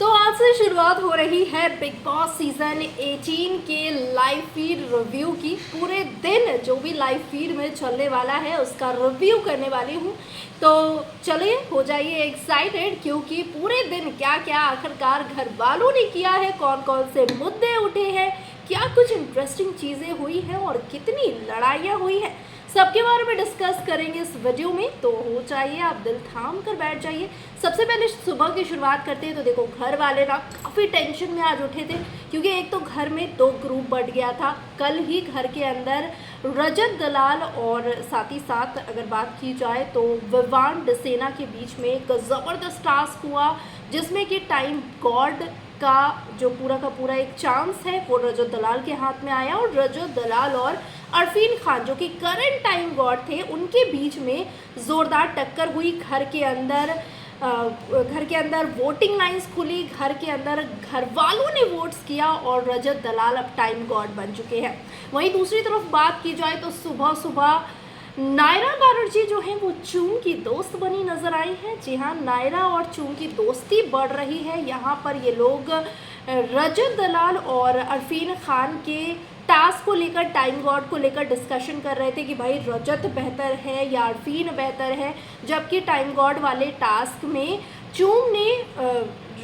तो आज से शुरुआत हो रही है बिग बॉस सीजन 18 के लाइव फीड रिव्यू की। पूरे दिन जो भी लाइव फीड में चलने वाला है उसका रिव्यू करने वाली हूँ। तो चलिए हो जाइए एक्साइटेड, क्योंकि पूरे दिन क्या क्या आखिरकार घर वालों ने किया है, कौन कौन से मुद्दे उठे हैं, क्या कुछ इंटरेस्टिंग चीज़ें हुई हैं और कितनी लड़ाइयाँ हुई हैं, सबके बारे में डिस्कस करेंगे इस वीडियो में। तो हो चाहिए आप दिल थाम कर बैठ जाइए। सबसे पहले सुबह की शुरुआत करते हैं। तो देखो, घर वाले ना काफ़ी टेंशन में आज उठे थे, क्योंकि एक तो घर में दो ग्रुप बढ़ गया था। कल ही घर के अंदर रजत दलाल और साथ ही साथ अगर बात की जाए तो विवान डसेना के बीच में एक ज़बरदस्त टास्क हुआ, जिसमें कि टाइम गॉड का जो पूरा का पूरा एक चांस है वो रजत दलाल के हाथ में आया। और रजत दलाल और अरफीन खान जो कि करंट टाइम गॉड थे, उनके बीच में ज़ोरदार टक्कर हुई। घर के अंदर वोटिंग लाइंस खुली, घर के अंदर घर वालों ने वोट्स किया और रजत दलाल अब टाइम गॉड बन चुके हैं। वहीं दूसरी तरफ बात की जाए तो सुबह सुबह नायरा बनर्जी जो है वो चूम की दोस्त बनी नजर आई है। जी हाँ, नायरा और चूम की दोस्ती बढ़ रही है। यहाँ पर ये लोग रजत दलाल और अरफीन खान के टास्क को लेकर, टाइम गॉड को लेकर डिस्कशन कर रहे थे कि भाई रजत बेहतर है या अरफीन बेहतर है। जबकि टाइम गॉड वाले टास्क में चूम ने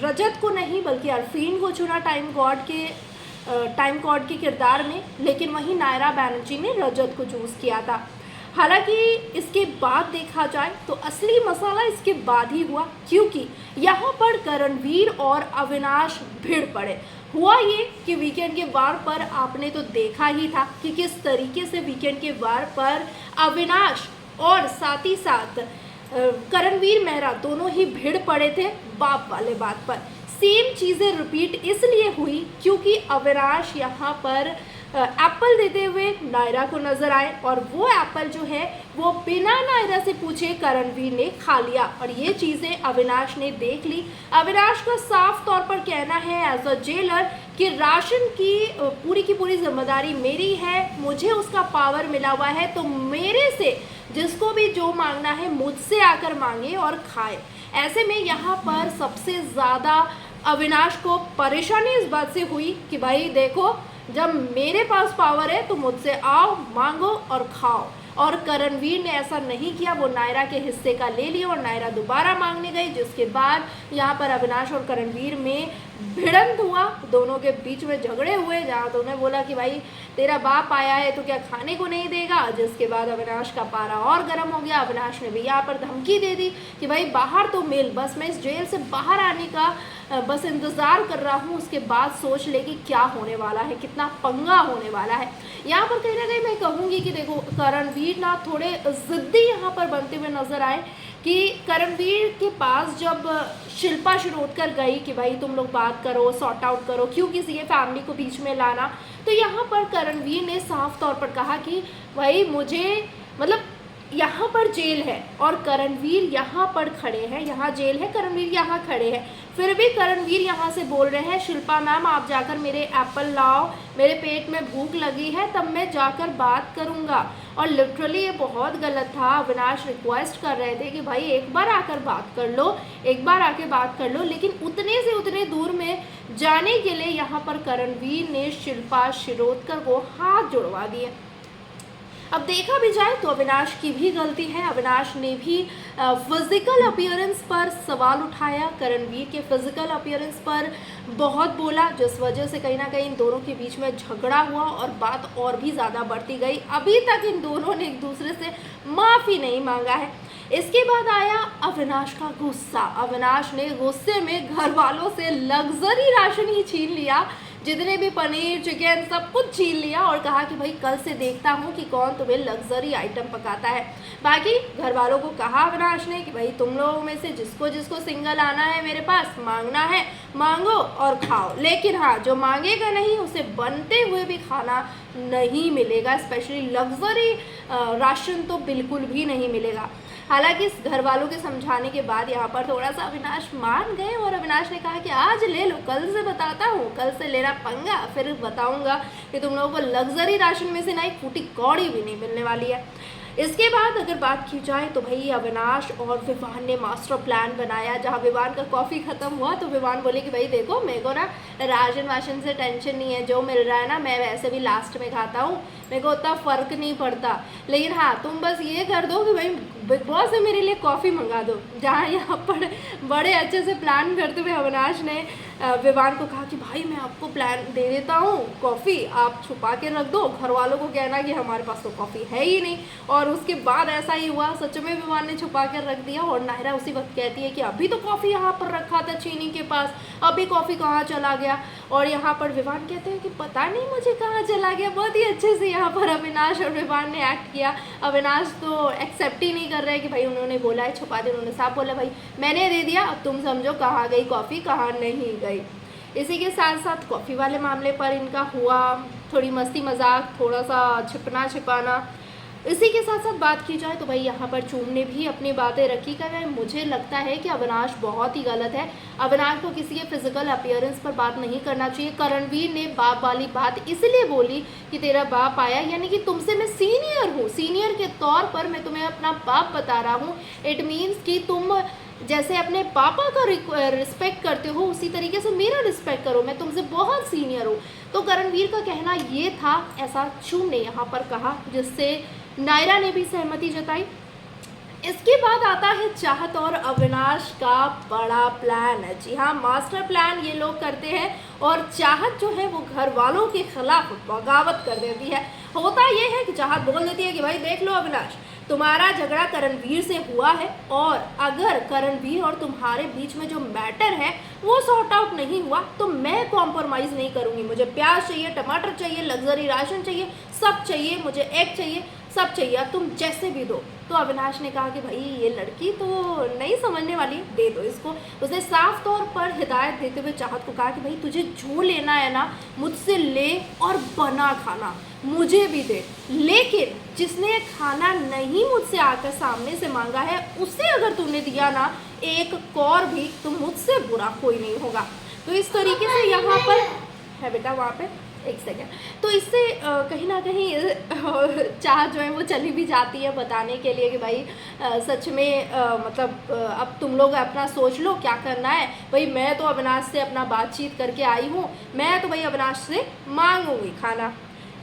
रजत को नहीं बल्कि अरफीन को चुना टाइम गॉड के किरदार में, लेकिन वहीं नायरा बनर्जी ने रजत को चूज़ किया था। हालांकि इसके बाद देखा जाए तो असली मसाला इसके बाद ही हुआ, क्योंकि यहाँ पर करणवीर और अविनाश भिड़ पड़े। हुआ ये कि वीकेंड के वार पर आपने तो देखा ही था कि किस तरीके से वीकेंड के वार पर अविनाश और साथ ही साथ करणवीर मेहरा दोनों ही भिड़ पड़े थे बाप वाले बात पर। सेम चीज़ें रिपीट इसलिए हुई क्योंकि अविनाश यहाँ पर एप्पल देते हुए नायरा को नजर आए, और वो एप्पल जो है वो बिना नायरा से पूछे करणवीर ने खा लिया। और ये चीज़ें अविनाश ने देख ली। अविनाश का साफ तौर पर कहना है एज अ जेलर कि राशन की पूरी जिम्मेदारी मेरी है, मुझे उसका पावर मिला हुआ है, तो मेरे से जिसको भी जो मांगना है मुझसे आकर मांगे और खाए। ऐसे में यहाँ पर सबसे ज़्यादा अविनाश को परेशानी इस बात से हुई कि भाई देखो, जब मेरे पास पावर है तो मुझसे आओ, मांगो और खाओ। और करणवीर ने ऐसा नहीं किया, वो नायरा के हिस्से का ले लिया और नायरा दोबारा मांगने गई, जिसके बाद यहाँ पर अविनाश और करणवीर में भिड़ंत हुआ, दोनों के बीच में झगड़े हुए, जहाँ तो उन्हें बोला कि भाई तेरा बाप आया है तो क्या खाने को नहीं देगा, जिसके बाद अविनाश का पारा और गर्म हो गया। अविनाश ने भी यहाँ पर धमकी दे दी कि भाई बाहर तो मिल, बस मैं इस जेल से बाहर आने का बस इंतज़ार कर रहा हूँ, उसके बाद सोच ले कि क्या होने वाला है, कितना पंगा होने वाला है। यहाँ पर कहीं ना कहीं मैं कहूँगी कि देखो, करणवीर ना थोड़े ज़िद्दी यहाँ पर बनते हुए नजर आए कि करणवीर के पास जब शिल्पा शिरोडकर गई कि भाई तुम लोग बात करो, सॉर्ट आउट करो, क्यों किसी के फैमिली को बीच में लाना, तो यहाँ पर करणवीर ने साफ तौर पर कहा कि भाई मुझे मतलब यहाँ पर जेल है और करणवीर यहाँ पर खड़े हैं, यहाँ जेल है, करणवीर यहाँ खड़े हैं, फिर भी करणवीर यहाँ से बोल रहे हैं शिल्पा मैम आप जाकर मेरे एप्पल लाओ, मेरे पेट में भूख लगी है, तब मैं जाकर बात करूँगा। और लिटरली ये बहुत गलत था। अविनाश रिक्वेस्ट कर रहे थे कि भाई एक बार आकर बात कर लो, एक बार आके बात कर लो, लेकिन उतने से उतने दूर में जाने के लिए यहाँ पर करणवीर ने शिल्पा शिरोडकर को हाथ जुड़वा दिए। अब देखा भी जाए तो अविनाश की भी गलती है। अविनाश ने भी फिजिकल अपीयरेंस पर सवाल उठाया, करणवीर के फिजिकल अपीयरेंस पर बहुत बोला, जिस वजह से कहीं ना कहीं इन दोनों के बीच में झगड़ा हुआ और बात और भी ज़्यादा बढ़ती गई। अभी तक इन दोनों ने एक दूसरे से माफ़ी नहीं मांगा है। इसके बाद आया अविनाश का गुस्सा। अविनाश ने गुस्से में घर वालों से लग्जरी राशन ही छीन लिया, जितने भी पनीर चिकन सब कुछ छीन लिया और कहा कि भाई कल से देखता हूँ कि कौन तुम्हें लग्जरी आइटम पकाता है। बाकी घर वालों को कहा अविनाश ने कि भाई तुम लोगों में से जिसको जिसको सिंगल आना है मेरे पास, मांगना है मांगो और खाओ, लेकिन हाँ जो मांगेगा नहीं उसे बनते हुए भी खाना नहीं मिलेगा, स्पेशली लग्जरी राशन तो बिल्कुल भी नहीं मिलेगा। हालांकि इस घर वालों के समझाने के बाद यहाँ पर थोड़ा सा अविनाश मान गए और अविनाश ने कहा कि आज ले लो, कल से बताता हूँ, कल से लेना पंगा, फिर बताऊँगा कि तुम लोगों को लग्जरी राशन में से ना एक फूटी कौड़ी भी नहीं मिलने वाली है। इसके बाद अगर बात की जाए तो भाई अविनाश और विवान ने मास्टर प्लान बनाया। जहाँ विवान का कॉफ़ी ख़त्म हुआ तो विवान बोले कि भाई देखो मेरे को ना राशन वाशन से टेंशन नहीं है, जो मिल रहा है ना मैं वैसे भी लास्ट में खाता हूँ, मेरे को उतना फ़र्क नहीं पड़ता, लेकिन हाँ तुम बस ये कर दो कि भाई बिग बॉस से मेरे लिए कॉफ़ी मंगा दो। जहाँ यहाँ पर बड़े अच्छे से प्लान करते हुए अविनाश ने विवान को कहा कि भाई मैं आपको प्लान दे देता हूँ कॉफ़ी, आप छुपा के रख दो, घर वालों को कहना कि हमारे पास तो कॉफ़ी है ही नहीं। और उसके बाद ऐसा ही हुआ, सच में विवान ने छुपा कर रख दिया। और नायरा उसी वक्त कहती है कि अभी तो कॉफ़ी यहाँ पर रखा था चीनी के पास, अभी कॉफ़ी कहाँ चला गया। और यहाँ पर विवान कहते हैं कि पता नहीं मुझे कहाँ चला गया। बहुत ही अच्छे से यहाँ पर अविनाश और विवान ने एक्ट किया। अविनाश तो एक्सेप्ट ही नहीं कर रहे कि भाई उन्होंने बोला है छुपा दे, उन्होंने साफ बोला भाई मैंने दे दिया, अब तुम समझो कहाँ गई कॉफ़ी कहाँ नहीं गई। इसी के साथ साथ कॉफ़ी वाले मामले पर इनका हुआ थोड़ी मस्ती मजाक, थोड़ा सा छिपना छिपाना। इसी के साथ साथ बात की जाए तो भाई यहाँ पर चूम ने भी अपनी बातें रखी कर। मुझे लगता है कि अविनाश बहुत ही गलत है। अविनाश को किसी के फिजिकल अपीयरेंस पर बात नहीं करना चाहिए। करणवीर ने बाप वाली बात इसलिए बोली कि तेरा बाप आया, यानी कि तुमसे मैं सीनियर हूँ, सीनियर के तौर पर मैं तुम्हें अपना बाप बता रहा हूँ। इट मीन्स कि तुम जैसे अपने पापा का रिस्पेक्ट करते हो उसी तरीके से मेरा रिस्पेक्ट करो, मैं तुमसे बहुत सीनियर हूँ। तो करणवीर का कहना ये था, ऐसा चूम ने यहाँ पर कहा, जिससे नायरा ने भी सहमति जताई। इसके बाद आता है चाहत और अविनाश का बड़ा प्लान है। जी हाँ, मास्टर प्लान ये लोग करते हैं और चाहत जो है वो घर वालों के खिलाफ बगावत कर देती है। होता ये है कि चाहत बोल देती है कि भाई देख लो अविनाश, तुम्हारा झगड़ा करणवीर से हुआ है और अगर करणवीर और तुम्हारे बीच में जो मैटर है वो सॉर्ट आउट नहीं हुआ तो मैं कॉम्प्रोमाइज़ नहीं करूँगी। मुझे प्याज चाहिए, टमाटर चाहिए, लग्जरी राशन चाहिए, सब चाहिए, मुझे एग चाहिए, सब चाहिए, अब तुम जैसे भी दो। तो अविनाश ने कहा कि भाई ये लड़की तो नहीं समझने वाली, दे दो इसको। उसने साफ तौर पर हिदायत देते हुए चाहत को कहा कि भाई तुझे जो लेना है ना मुझसे ले और बना खाना, मुझे भी दे, लेकिन जिसने खाना नहीं मुझसे आकर सामने से मांगा है उसे अगर तुमने दिया ना एक कौर भी, तो मुझसे बुरा कोई नहीं होगा। तो इस तरीके से यहाँ पर है बेटा, वहाँ पे एक सेकेंड, तो इससे कहीं ना कहीं चाह जो है वो चली भी जाती है बताने के लिए कि भाई सच में मतलब अब तुम लोग अपना सोच लो क्या करना है। भाई मैं तो अविनाश से अपना बातचीत करके आई हूँ, मैं तो भाई अविनाश से मांगूंगी खाना।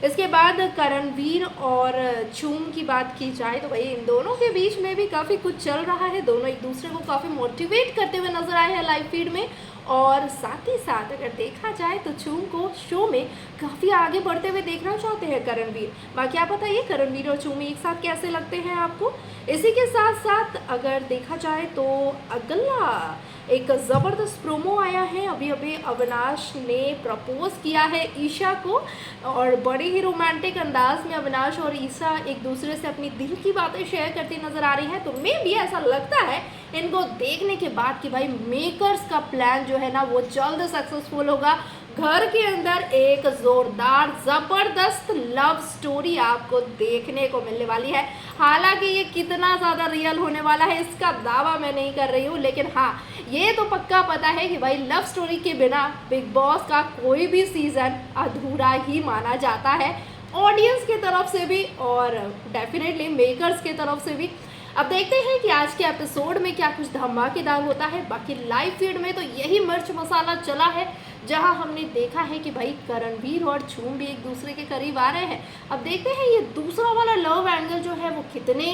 इसके बाद करणवीर और चूम की बात की जाए तो भाई इन दोनों के बीच में भी काफ़ी कुछ चल रहा है। दोनों एक दूसरे को काफ़ी मोटिवेट करते हुए नजर आए हैं लाइव फीड में। और साथ ही साथ अगर देखा जाए तो चूम को शो में काफ़ी आगे बढ़ते हुए देखना चाहते हैं करणवीर। बाकी आप बताइए करणवीर और चूम एक साथ कैसे लगते हैं आपको। इसी के साथ साथ अगर देखा जाए तो अगला एक ज़बरदस्त प्रोमो आया है। अभी अभी अविनाश ने प्रपोज किया है ईशा को और बड़े ही रोमांटिक अंदाज में अविनाश और ईशा एक दूसरे से अपनी दिल की बातें शेयर करती नजर आ रही हैं। तो मे भी ऐसा लगता है इनको देखने के बाद कि भाई मेकर्स का प्लान जो है ना वो जल्द सक्सेसफुल होगा। घर के अंदर एक जोरदार जबरदस्त लव स्टोरी आपको देखने को मिलने वाली है। हालांकि ये कितना ज़्यादा रियल होने वाला है इसका दावा मैं नहीं कर रही हूँ, लेकिन हाँ ये तो पक्का पता है कि भाई लव स्टोरी के बिना बिग बॉस का कोई भी सीज़न अधूरा ही माना जाता है, ऑडियंस की तरफ से भी और डेफिनेटली मेकर्स की तरफ से भी। अब देखते हैं कि आज के एपिसोड में क्या कुछ धमाकेदार होता है। बाकी लाइव फीड में तो यही मिर्च मसाला चला है, जहां हमने देखा है कि भाई करणवीर और चूम भी एक दूसरे के करीब आ रहे हैं। अब देखते हैं ये दूसरा वाला लव एंगल जो है वो कितने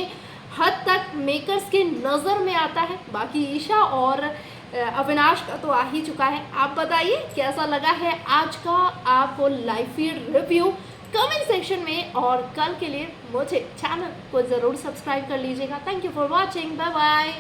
हद तक मेकर्स के नज़र में आता है। बाकी ईशा और अविनाश का तो आ ही चुका है। आप बताइए कैसा लगा है आज का आपको live feed review comment section में, और कल के लिए मुझे चैनल को ज़रूर सब्सक्राइब कर लीजिएगा। Thank you for watching, bye bye.